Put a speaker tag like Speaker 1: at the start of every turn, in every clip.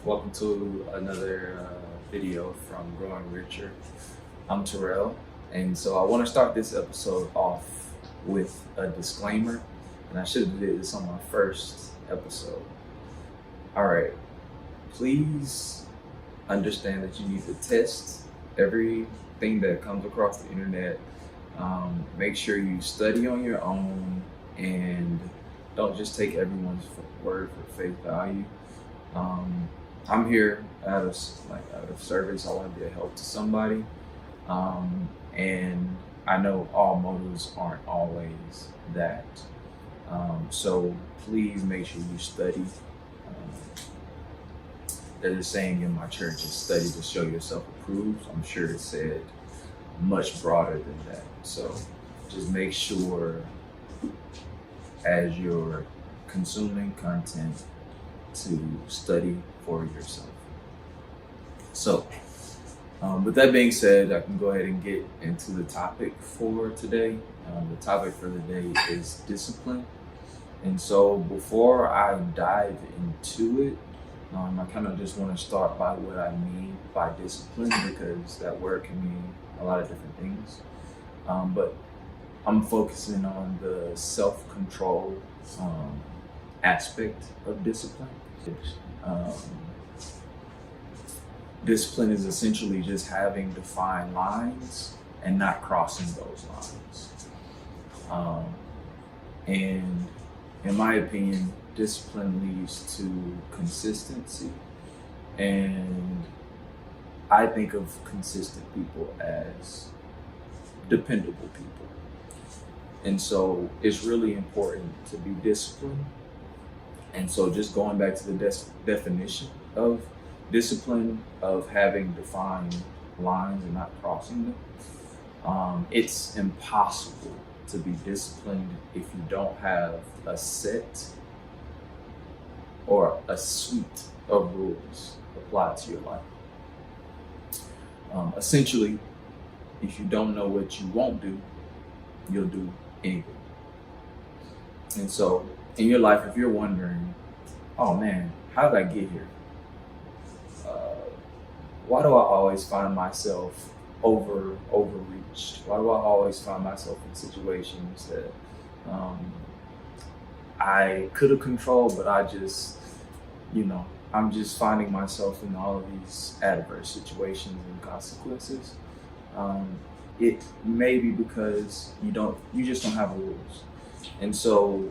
Speaker 1: Welcome to another video from Growing Richer. I'm Terrell, and so I want to start this episode off with a disclaimer, and I should have did this on my first episode. All right, please understand that you need to test everything that comes across the internet. Make sure you study on your own and don't just take everyone's word for face value. I'm here out of service. I want to be a help to somebody, and I know all motives aren't always that. So please make sure you study. There's a saying in my church: "Is study to show yourself approved." I'm sure it's said much broader than that. So just make sure as you're consuming content to study for yourself. So, with that being said, I can go ahead and get into the topic for today. The topic for the day is discipline. And so, before I dive into it, I kind of just want to start by what I mean by discipline, because that word can mean a lot of different things. But I'm focusing on the self-control aspect of discipline. Um, Discipline is essentially just having defined lines and not crossing those lines. And in my opinion, discipline leads to consistency. And I think of consistent people as dependable people. And so it's really important to be disciplined. And so just going back to the definition of discipline, of having defined lines and not crossing them, it's impossible to be disciplined if you don't have a set or a suite of rules applied to your life. Essentially, if you don't know what you won't do, you'll do anything. And so in your life, if you're wondering, oh man, how did I get here? Why do I always find myself overreached? Why do I always find myself in situations that I could have controlled, but I'm just finding myself in all of these adverse situations and consequences? It may be because you just don't have rules. And so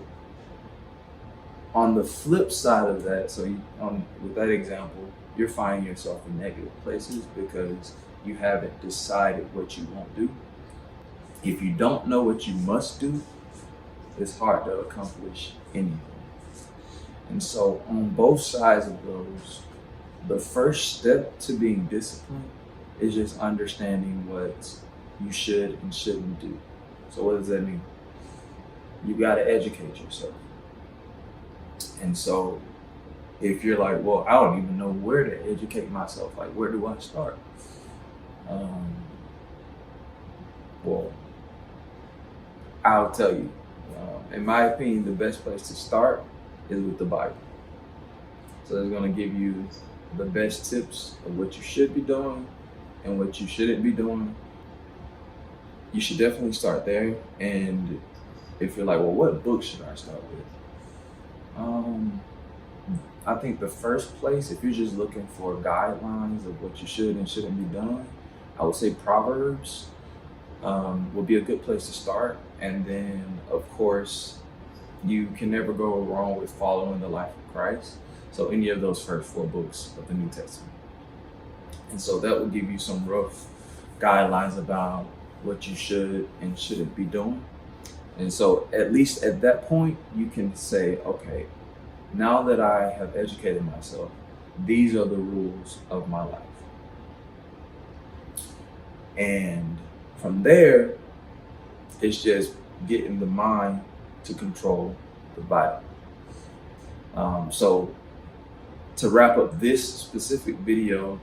Speaker 1: on the flip side of that, with that example, you're finding yourself in negative places because you haven't decided what you won't do. If you don't know what you must do, it's hard to accomplish anything. And so on both sides of those, the first step to being disciplined is just understanding what you should and shouldn't do. So what does that mean? You got to educate yourself. And so if you're like, well, I don't even know where to educate myself, like where do I start? Well, I'll tell you, in my opinion, the best place to start is with the Bible. So it's going to give you the best tips of what you should be doing and what you shouldn't be doing. You should definitely start there. And if you're like, well, what book should I start with? I think the first place, if you're just looking for guidelines of what you should and shouldn't be doing, I would say Proverbs would be a good place to start. And then, of course, you can never go wrong with following the life of Christ. So any of those first 4 books of the New Testament. And so that will give you some rough guidelines about what you should and shouldn't be doing. And so at least at that point, you can say, okay, now that I have educated myself, these are the rules of my life. And from there, it's just getting the mind to control the body. So to wrap up this specific video,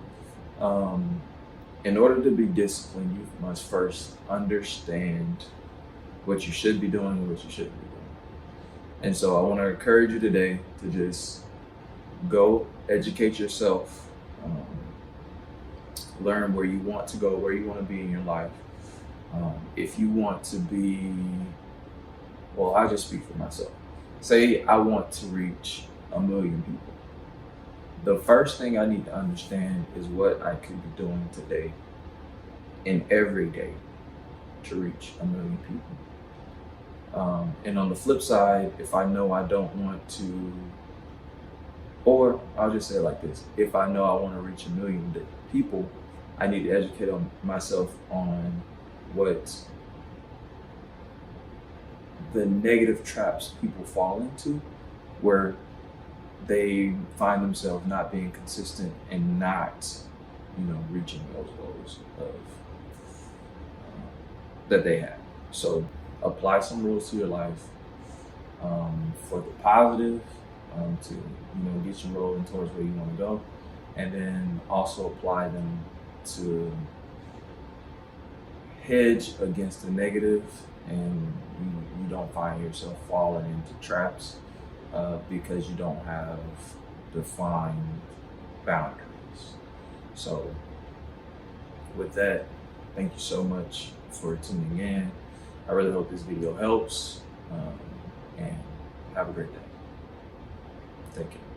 Speaker 1: in order to be disciplined, you must first understand what you should be doing and what you shouldn't be doing. And so I want to encourage you today to just go educate yourself, learn where you want to go, where you want to be in your life. If you want to be, well, I just speak for myself. Say I want to reach 1 million people. The first thing I need to understand is what I could be doing today and every day to reach 1 million people. And on the flip side, if I know I don't want to, or I'll just say it like this, if I know I want to reach 1 million people, I need to educate myself on what the negative traps people fall into, where they find themselves not being consistent and not, reaching those goals that they have. So apply some rules to your life, for the positive, to get you rolling towards where you want to go, and then also apply them to hedge against the negative, and you don't find yourself falling into traps because you don't have defined boundaries. So with that, thank you so much for tuning in. I really hope this video helps, and have a great day. Take care.